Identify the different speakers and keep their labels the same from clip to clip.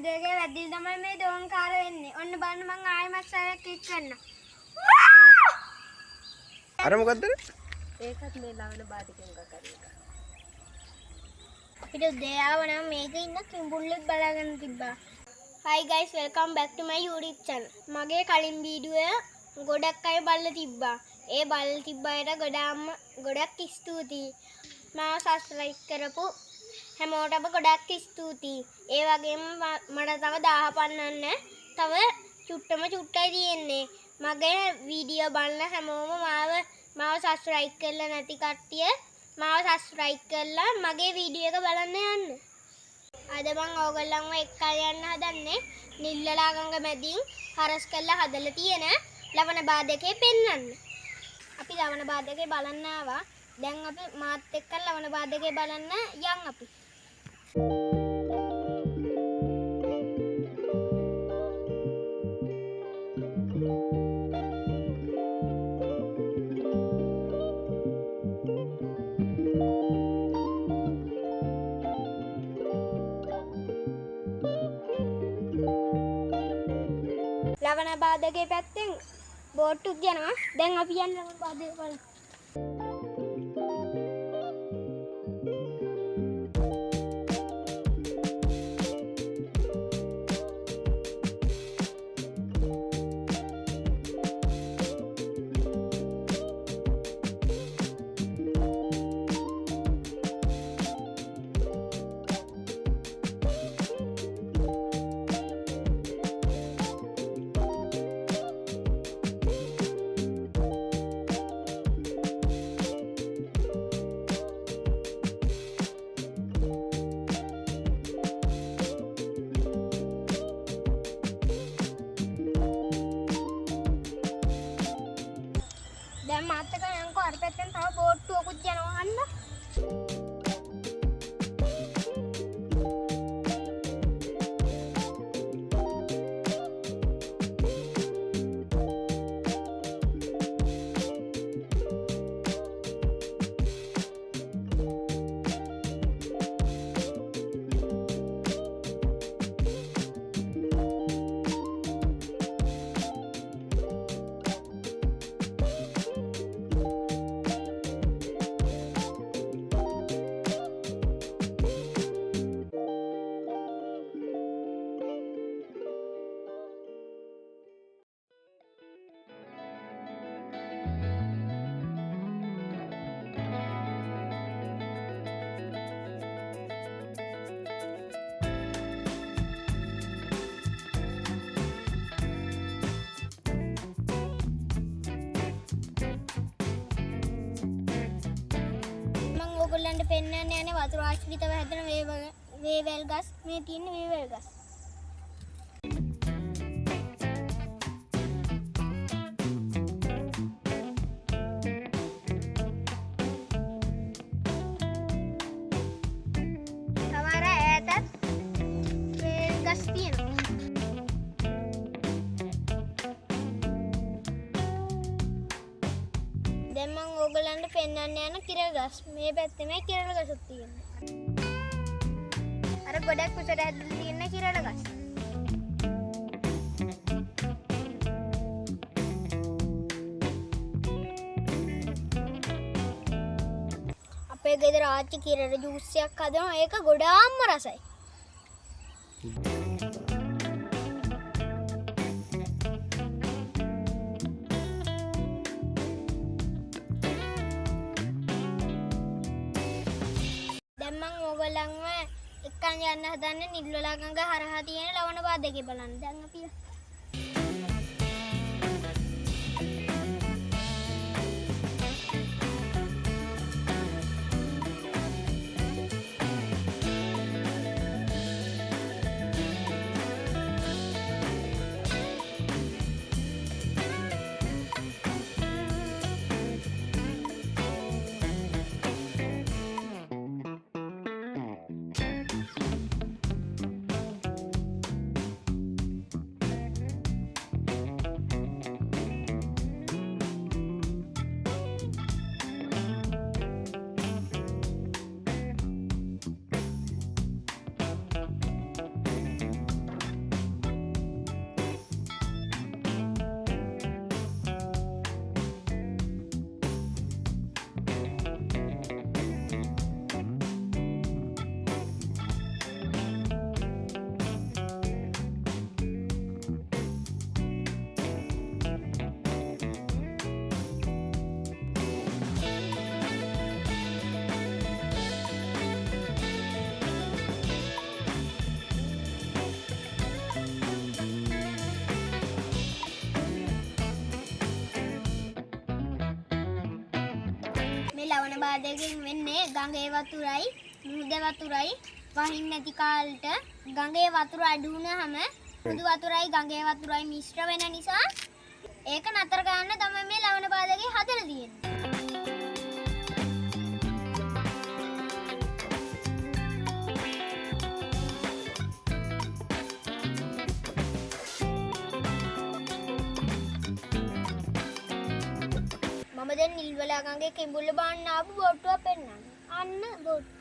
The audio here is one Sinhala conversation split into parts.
Speaker 1: දෙකේ වැදිල් තමයි මේ දෝංකාර වෙන්නේ. ඔන්න බලන්න මං ආයෙමත් සාරයක් ක්ලික් කරනවා.
Speaker 2: අර මොකද්ද?
Speaker 1: ඒකත් මේ ලවණ බාධකෙන් එකක් අර එක. අපිට දෙයාව නම් මේක ඉන්න කිඹුල්ලෙක් බලාගෙන තිබ්බා. Hi guys, welcome back to my YouTube channel. මගේ කලින් වීඩියෝ ගොඩක් අය බලලා තිබ්බා. ඒ බලලා තිබ්බායට ගොඩක් ස්තුතියි. මාව subscribe කරපු හැමෝටම ගොඩක් ස්තුතියි. ඒ වගේම මට තව 1000 පන්නන්න තව චුට්ටයි තියෙන්නේ. මගේ වීඩියෝ බලන හැමෝම මාව subscribe කරලා නැති කට්ටිය මාව subscribe කරලා මගේ වීඩියෝ එක බලන්න යන්න. අද මම ඕගොල්ලන්ව එක්කලා යන්න හදන්නේ නිල්ලලා ගඟ මැදින් හරස් කරලා හදලා තියෙන ලවණ බාධකේ පෙන්වන්න. අපි ලවණ බාධකේ බලන්න ආවා. දැන් අපි මාත් එක්ක ලවණ බාධකේ බලන්න යන් අපි. ලවණ බාධකේ පැත්තෙන් බෝට්ටුත් යනවා. දැන් අපි යන්න ලවණ බාධකේ බලන්න. දැන් මාත් එක්ක යන්කෝ අර පැත්තෙන් තව බෝට්ටුවකුත් යනවා අන්න. ඔයගොල්ලන්ට පෙන්වන්න යන්නේ වතුර ආශ්‍රිතව හැදෙන වේවැල් ගස්. මේ තියෙන වේවැල් ගස්. සමහර ඈතත් වේවැල් ගස් තියෙනවා. දැන් මම ඕගොල්ලන්ට පෙන්වන්න යන කිරල් ගස්. මේ පැත්තේ මේ කිරල් ගසක් තියෙනවා. අර ගොඩක් උසට ඇදලා තියෙන කිරල් ගස්. අපේ ගෙදර ආච්චි කිරල් ජූස් එකක් හදනවා. ඒක ගොඩාක්ම රසයි. දැන් මම ඕගොල්ලන්ව එක්කන් යන්න හදන්නේ නිල්වලා ගඟ හරහා තියෙන ලවණ බාධකේ බලන්න. දැන් අපි ලවණ බාධකයෙන් වෙන්නේ ගඟේ වතුරයි මුහුද වතුරයි වහින්න නැති කාලට ගඟේ වතුර අඩු වුණාම මුහුදු වතුරයි ගඟේ වතුරයි මිශ්‍ර වෙන නිසා ඒක නතර කරන්න තමයි මේ ලවණ බාධකය හදලා තියෙන්නේ. මම දැන් නිල්වලා ගඟේ කිඹුල්ල බාන්න ආපු බෝට්ටුවක් පෙන්නන්න. අන්න බෝට්ටුව.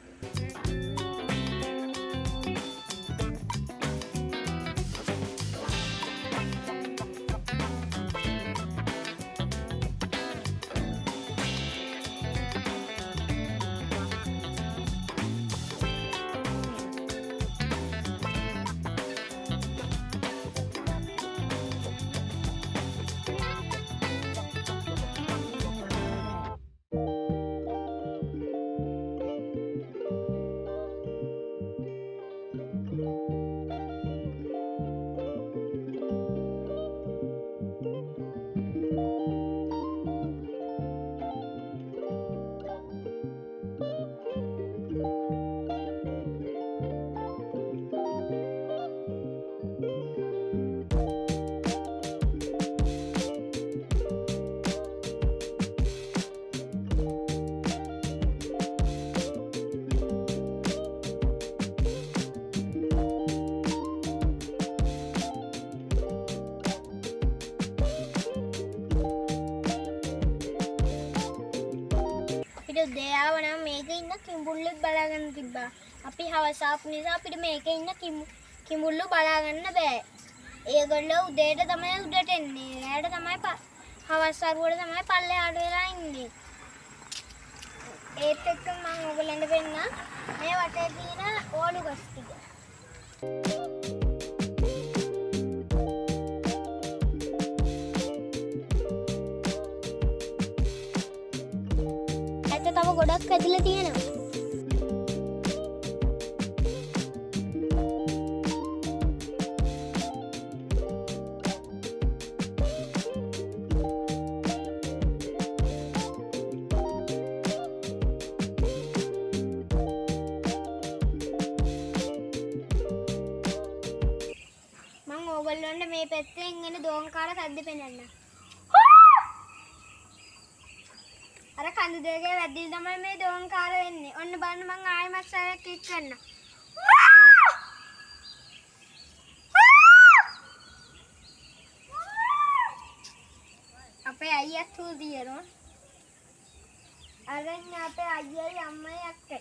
Speaker 1: අපිට දෙයාව නම් මේකේ ඉන්න කිඹුල්ලෙක් බලාගන්න තිබ්බා. අපි හවස ආපු නිසා අපිට මේකේ ඉන්න කිඹුල්ලෝ බලාගන්න බෑ. ඒගොල්ලෝ උදේට තමයි උඩට එන්නේ. රැයට තමයි හවස් වරුවට තමයි පල්ලෙහාට වෙලා ඉන්නේ. ඒත් එක්ක මම ඔයගොල්ලන්ට පෙන්නන මේ වටේ තියෙන ඕලු ගස් ටික. තව ගොඩක් ඇදලා තියෙනවා. මම ඕගොල්ලන්ට මේ පැත්තෙන් එන දෝංකාර සද්ද පෙන්නන්න. අර කඳු දෙකේ වැදිලි තමයි මේ දෝංකාර වෙන්නේ. ඔන්න බලන්න මං ආයෙමත් සැරයක් ක්ලික් කරන්න. අපේ අයියත් හුල් දියනවා. අරන් අපේ අයියයි අම්මයි අක්කයි.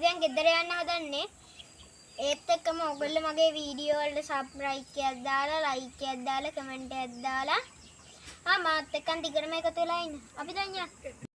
Speaker 1: දැන් ගෙදර යන්න හදන්නේ. ඒත් එක්කම ඔයගොල්ලෝ මගේ වීඩියෝ වලට සබ්ස්ක්‍රයිබ් එකක් දාලා ලයික් එකක් දාලා කමෙන්ට් එකක් දාලා මාත් එක්කන් දිගටම එකතු වෙලා ඉන්න. අපි දැන් යන්න.